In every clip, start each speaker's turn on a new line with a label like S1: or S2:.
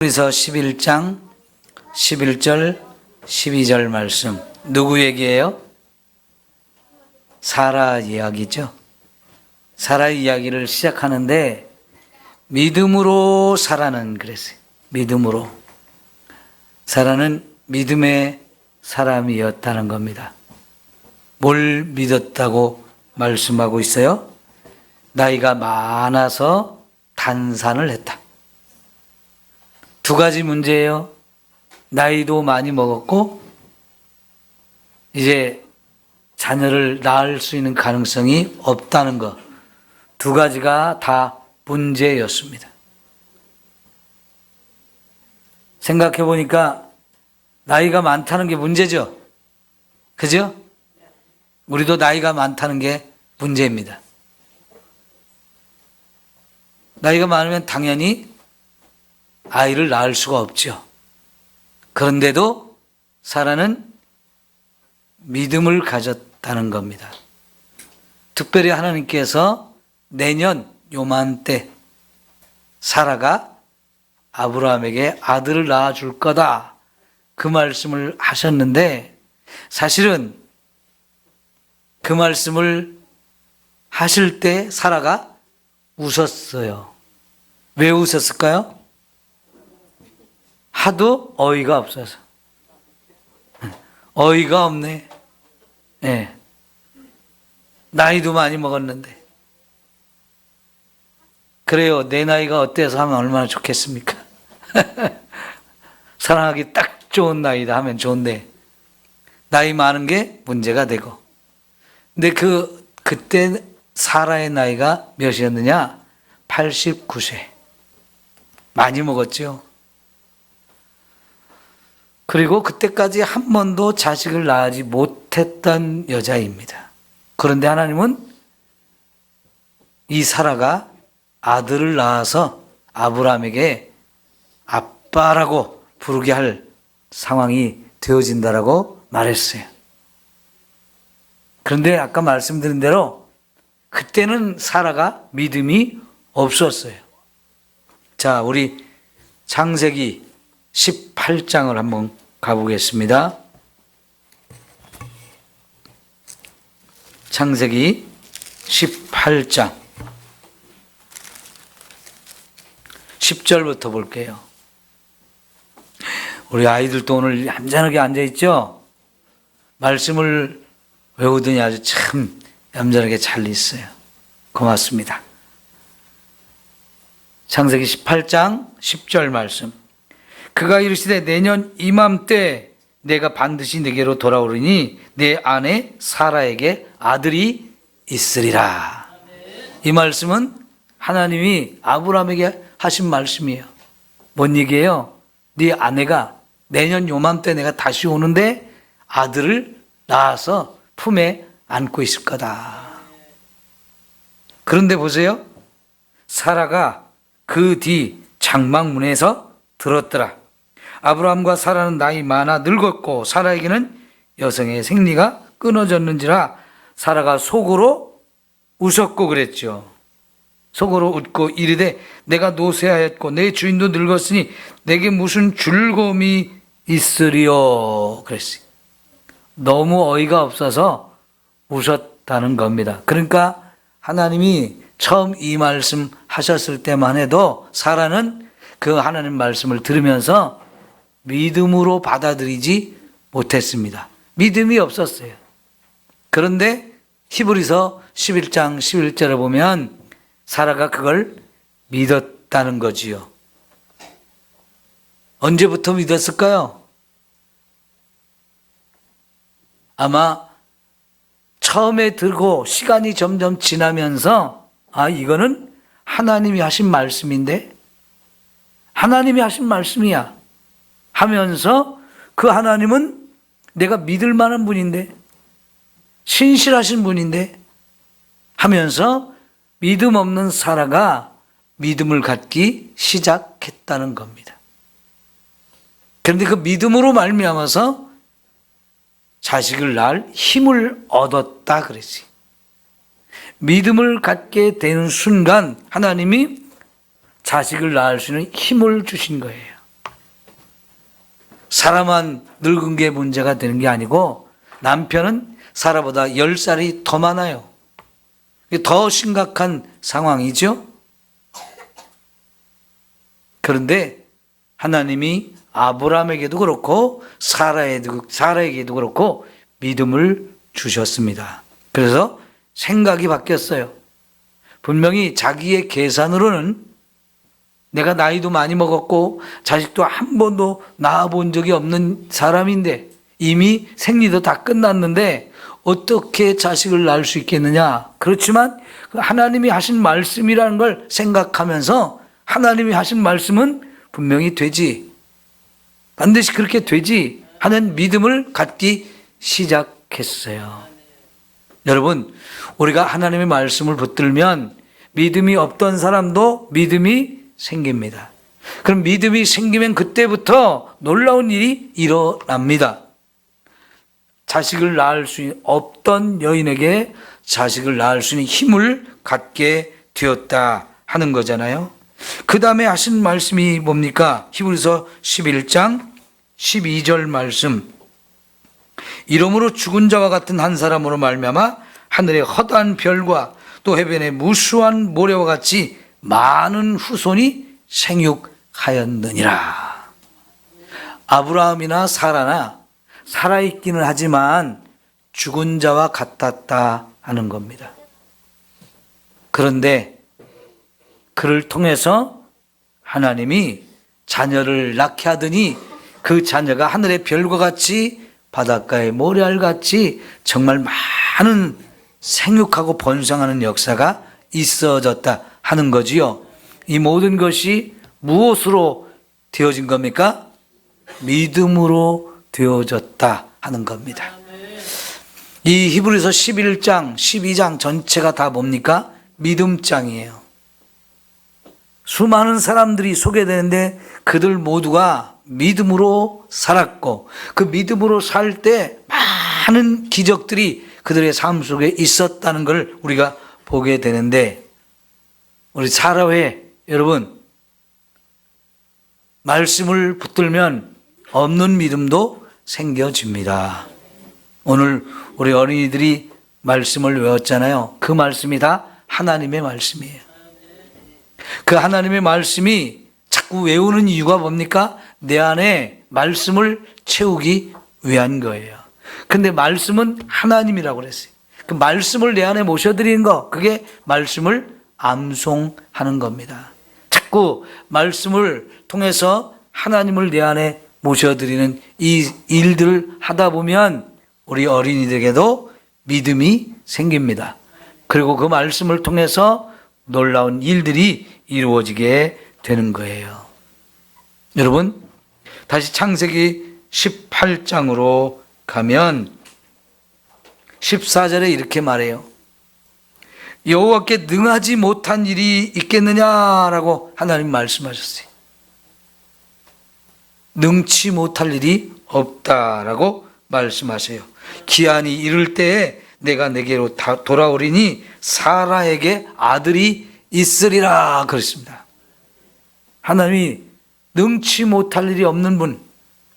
S1: 히브리서 11장 11절 12절 말씀 누구 얘기예요? 사라 이야기죠. 사라 이야기를 시작하는데 믿음으로 사라는 그랬어요. 믿음으로. 사라는 믿음의 사람이었다는 겁니다. 뭘 믿었다고 말씀하고 있어요? 나이가 많아서 단산을 했다. 두 가지 문제예요. 나이도 많이 먹었고 이제 자녀를 낳을 수 있는 가능성이 없다는 것. 두 가지가 다 문제였습니다. 생각해 보니까 나이가 많다는 게 문제죠. 그죠? 우리도 나이가 많다는 게 문제입니다. 나이가 많으면 당연히 아이를 낳을 수가 없죠. 그런데도 사라는 믿음을 가졌다는 겁니다. 특별히 하나님께서 내년 요맘때 사라가 아브라함에게 아들을 낳아줄 거다. 그 말씀을 하셨는데 사실은 그 말씀을 하실 때 사라가 웃었어요. 왜 웃었을까요? 하도 어이가 없어서. 어이가 없네. 네. 나이도 많이 먹었는데. 그래요. 내 나이가 어때서 하면 얼마나 좋겠습니까? 사랑하기 딱 좋은 나이다 하면 좋은데 나이 많은 게 문제가 되고. 근데 그때 사라의 나이가 몇이었느냐? 89세. 많이 먹었죠. 그리고 그때까지 한 번도 자식을 낳지 못했던 여자입니다. 그런데 하나님은 이 사라가 아들을 낳아서 아브라함에게 아빠라고 부르게 할 상황이 되어진다라고 말했어요. 그런데 아까 말씀드린 대로 그때는 사라가 믿음이 없었어요. 자, 우리 창세기 18장을 한번 가보겠습니다. 창세기 18장 10절부터 볼게요. 우리 아이들도 오늘 얌전하게 앉아있죠? 말씀을 외우더니 아주 참 얌전하게 잘 있어요. 고맙습니다. 창세기 18장 10절 말씀. 그가 이르시되 내년 이맘때 내가 반드시 내게로 돌아오리니 내 아내 사라에게 아들이 있으리라. 이 말씀은 하나님이 아브라함에게 하신 말씀이에요. 뭔 얘기예요? 네 아내가 내년 요맘때 내가 다시 오는데 아들을 낳아서 품에 안고 있을 거다. 그런데 보세요. 사라가 그 뒤 장막문에서 들었더라. 아브라함과 사라는 나이 많아 늙었고 사라에게는 여성의 생리가 끊어졌는지라 사라가 속으로 웃었고 그랬죠. 속으로 웃고 이르되 내가 노쇠하였고 내 주인도 늙었으니 내게 무슨 즐거움이 있으리요 그랬어요. 너무 어이가 없어서 웃었다는 겁니다. 그러니까 하나님이 처음 이 말씀 하셨을 때만 해도 사라는 그 하나님 말씀을 들으면서 믿음으로 받아들이지 못했습니다. 믿음이 없었어요. 그런데 히브리서 11장 11절에 보면 사라가 그걸 믿었다는 거지요. 언제부터 믿었을까요? 아마 처음에 들고 시간이 점점 지나면서 이거는 하나님이 하신 말씀인데 하나님이 하신 말씀이야 하면서 그 하나님은 내가 믿을 만한 분인데 신실하신 분인데 하면서 믿음 없는 사라가 믿음을 갖기 시작했다는 겁니다. 그런데 그 믿음으로 말미암아서 자식을 낳을 힘을 얻었다 그랬어요. 믿음을 갖게 되는 순간 하나님이 자식을 낳을 수 있는 힘을 주신 거예요. 사라만 늙은 게 문제가 되는 게 아니고 남편은 사라보다 10살이 더 많아요. 더 심각한 상황이죠. 그런데 하나님이 아브라함에게도 그렇고 사라에게도 그렇고 믿음을 주셨습니다. 그래서 생각이 바뀌었어요. 분명히 자기의 계산으로는 내가 나이도 많이 먹었고 자식도 한 번도 낳아본 적이 없는 사람인데 이미 생리도 다 끝났는데 어떻게 자식을 낳을 수 있겠느냐. 그렇지만 하나님이 하신 말씀이라는 걸 생각하면서 하나님이 하신 말씀은 분명히 되지, 반드시 그렇게 되지 하는 믿음을 갖기 시작했어요. 여러분, 우리가 하나님의 말씀을 붙들면 믿음이 없던 사람도 믿음이 생깁니다. 그럼 믿음이 생기면 그때부터 놀라운 일이 일어납니다. 자식을 낳을 수 없던 여인에게 자식을 낳을 수 있는 힘을 갖게 되었다 하는 거잖아요. 그 다음에 하신 말씀이 뭡니까? 히브리서 11장 12절 말씀. 이러므로 죽은 자와 같은 한 사람으로 말미암아 하늘의 허다한 별과 또 해변의 무수한 모래와 같이 많은 후손이 생육하였느니라. 아브라함이나 사라나 살아있기는 하지만 죽은 자와 같았다 하는 겁니다. 그런데 그를 통해서 하나님이 자녀를 낳게 하더니 그 자녀가 하늘의 별과 같이 바닷가의 모래알같이 정말 많은 생육하고 번성하는 역사가 있어졌다 하는 거지요. 이 모든 것이 무엇으로 되어진 겁니까? 믿음으로 되어졌다 하는 겁니다. 이 히브리서 11장, 12장 전체가 다 뭡니까? 믿음장이에요. 수많은 사람들이 소개되는데 그들 모두가 믿음으로 살았고 그 믿음으로 살 때 많은 기적들이 그들의 삶 속에 있었다는 걸 우리가 보게 되는데, 우리 사라회 여러분, 말씀을 붙들면 없는 믿음도 생겨집니다. 오늘 우리 어린이들이 말씀을 외웠잖아요. 그 말씀이 다 하나님의 말씀이에요. 그 하나님의 말씀이 자꾸 외우는 이유가 뭡니까? 내 안에 말씀을 채우기 위한 거예요. 근데 말씀은 하나님이라고 그랬어요. 그 말씀을 내 안에 모셔드리는 거, 그게 말씀을 암송하는 겁니다. 자꾸 말씀을 통해서 하나님을 내 안에 모셔드리는 이 일들을 하다 보면 우리 어린이들에게도 믿음이 생깁니다. 그리고 그 말씀을 통해서 놀라운 일들이 이루어지게 되는 거예요. 여러분, 다시 창세기 18장으로 가면 14절에 이렇게 말해요. 여호와께 능하지 못한 일이 있겠느냐라고 하나님 말씀하셨어요. 능치 못할 일이 없다라고 말씀하세요. 기한이 이를 때에 내가 내게로 돌아오리니 사라에게 아들이 있으리라 그랬습니다. 하나님이 능치 못할 일이 없는 분,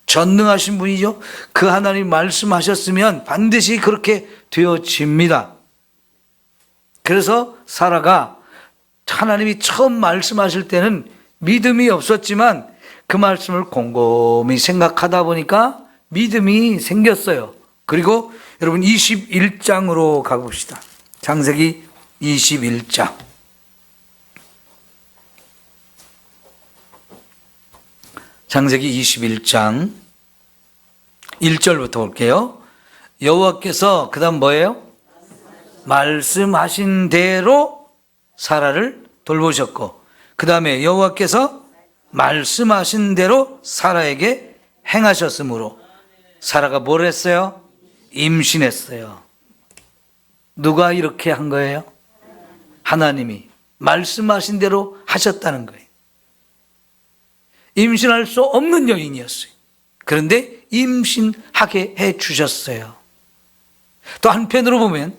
S1: 전능하신 분이죠. 그 하나님 말씀하셨으면 반드시 그렇게 되어집니다. 그래서 사라가 하나님이 처음 말씀하실 때는 믿음이 없었지만 그 말씀을 곰곰이 생각하다 보니까 믿음이 생겼어요. 그리고 여러분 21장으로 가봅시다. 창세기 21장. 창세기 21장 1절부터 볼게요. 여호와께서 그 다음 뭐예요? 말씀하신 대로 사라를 돌보셨고, 그 다음에 여호와께서 말씀하신 대로 사라에게 행하셨으므로 사라가 뭘 했어요? 임신했어요. 누가 이렇게 한 거예요? 하나님이 말씀하신 대로 하셨다는 거예요. 임신할 수 없는 여인이었어요. 그런데 임신하게 해 주셨어요. 또 한편으로 보면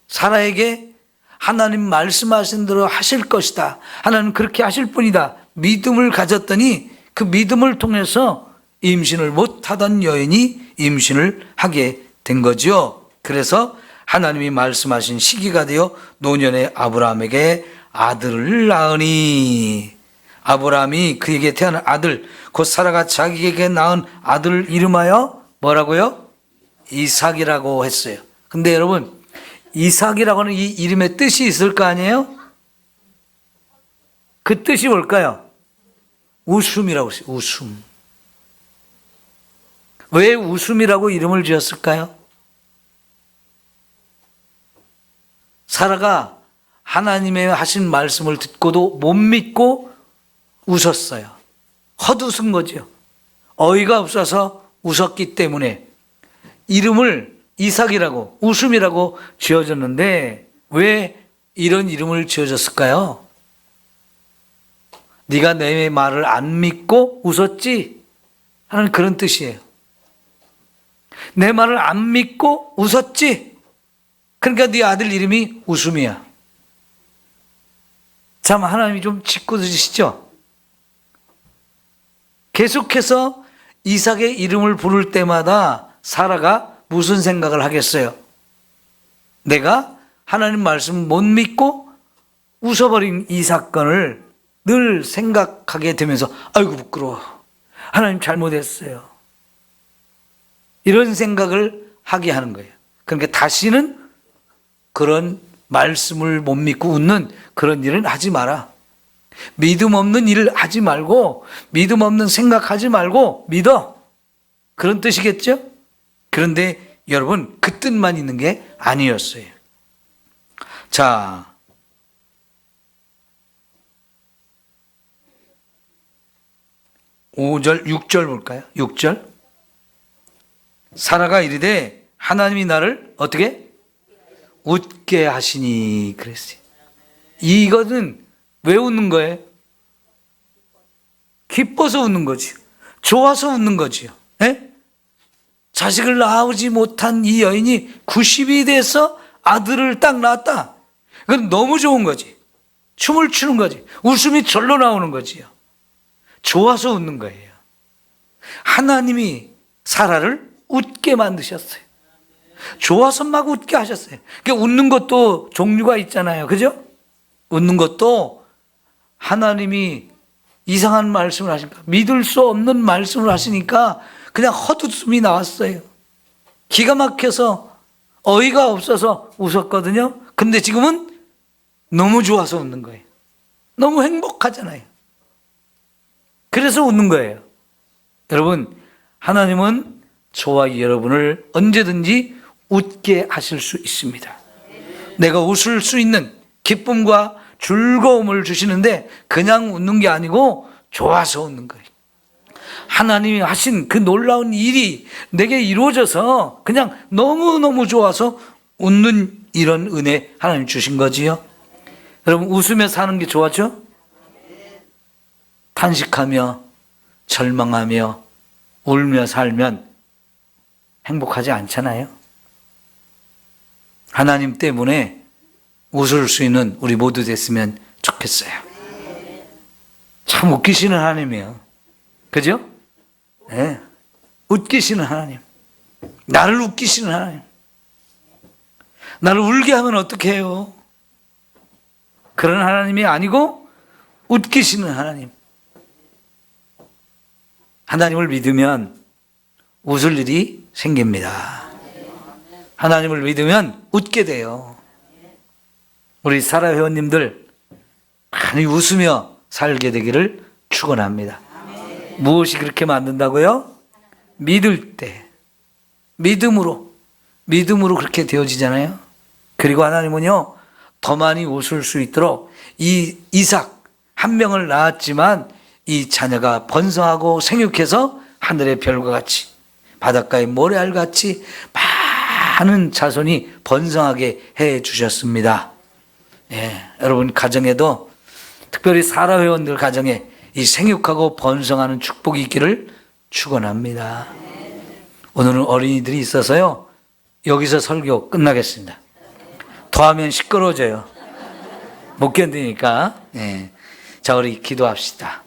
S1: 사라에게 하나님 말씀하신 대로 하실 것이다, 하나님 그렇게 하실 분이다 믿음을 가졌더니 그 믿음을 통해서 임신을 못하던 여인이 임신을 하게 된 거죠. 그래서 하나님이 말씀하신 시기가 되어 노년의 아브라함에게 아들을 낳으니, 아브라함이 그에게 태어난 아들, 곧 사라가 자기에게 낳은 아들을 이름하여 뭐라고요? 이삭이라고 했어요. 근데 여러분, 이삭이라고 하는 이 이름의 뜻이 있을 거 아니에요? 그 뜻이 뭘까요? 웃음이라고 했어요. 웃음. 왜 웃음이라고 이름을 지었을까요? 사라가 하나님의 하신 말씀을 듣고도 못 믿고 웃었어요. 헛웃은 거죠. 어이가 없어서 웃었기 때문에 이름을 이삭이라고, 웃음이라고 지어졌는데 왜 이런 이름을 지어졌을까요? 네가 내 말을 안 믿고 웃었지? 하는 그런 뜻이에요. 내 말을 안 믿고 웃었지? 그러니까 네 아들 이름이 웃음이야. 참 하나님이 좀 짓궂으시죠? 계속해서 이삭의 이름을 부를 때마다 사라가 무슨 생각을 하겠어요? 내가 하나님 말씀 못 믿고 웃어버린 이 사건을 늘 생각하게 되면서 아이고 부끄러워. 하나님 잘못했어요. 이런 생각을 하게 하는 거예요. 그러니까 다시는 그런 말씀을 못 믿고 웃는 그런 일은 하지 마라. 믿음 없는 일을 하지 말고, 믿음 없는 생각하지 말고 믿어. 그런 뜻이겠죠? 그런데 여러분, 그 뜻만 있는 게 아니었어요. 자, (5절) (6절) 볼까요? 6절. 사라가 이르되 하나님이 나를 어떻게? 웃게 하시니 그랬어요. 이거는 왜 웃는 거예요? 기뻐서 웃는 거지요. 좋아서 웃는 거지요. 예? 자식을 낳지 못한 이 여인이 90이 돼서 아들을 딱 낳았다. 이건 너무 좋은 거지. 춤을 추는 거지. 웃음이 절로 나오는 거지요. 좋아서 웃는 거예요. 하나님이 사라를 웃게 만드셨어요. 좋아서 막 웃게 하셨어요. 그러니까 웃는 것도 종류가 있잖아요. 그죠? 웃는 것도 하나님이 이상한 말씀을 하시니까, 믿을 수 없는 말씀을 하시니까 그냥 헛웃음이 나왔어요. 기가 막혀서 어이가 없어서 웃었거든요. 근데 지금은 너무 좋아서 웃는 거예요. 너무 행복하잖아요. 그래서 웃는 거예요. 여러분, 하나님은 저와 여러분을 언제든지 웃게 하실 수 있습니다. 내가 웃을 수 있는 기쁨과 즐거움을 주시는데 그냥 웃는 게 아니고 좋아서 웃는 거예요. 하나님이 하신 그 놀라운 일이 내게 이루어져서 그냥 너무너무 좋아서 웃는 이런 은혜 하나님 주신 거지요. 여러분, 웃으며 사는 게 좋았죠? 탄식하며 절망하며 울며 살면 행복하지 않잖아요. 하나님 때문에 웃을 수 있는 우리 모두 됐으면 좋겠어요. 참 웃기시는 하나님이에요. 그죠? 네. 웃기시는 하나님. 나를 웃기시는 하나님. 나를 울게 하면 어떻게 해요? 그런 하나님이 아니고 웃기시는 하나님. 하나님을 믿으면 웃을 일이 생깁니다. 하나님을 믿으면 웃게 돼요. 우리 사라 회원님들 많이 웃으며 살게 되기를 축원합니다. 무엇이 그렇게 만든다고요? 믿을 때, 믿음으로 그렇게 되어지잖아요. 그리고 하나님은요, 더 많이 웃을 수 있도록 이 이삭 한 명을 낳았지만 이 자녀가 번성하고 생육해서 하늘의 별과 같이 바닷가의 모래알 같이 많은 자손이 번성하게 해 주셨습니다. 예, 여러분 가정에도, 특별히 사라 회원들 가정에 이 생육하고 번성하는 축복이 있기를 축원합니다. 오늘은 어린이들이 있어서요, 여기서 설교 끝나겠습니다. 더하면 시끄러워져요. 못 견디니까. 예. 자, 우리 기도합시다.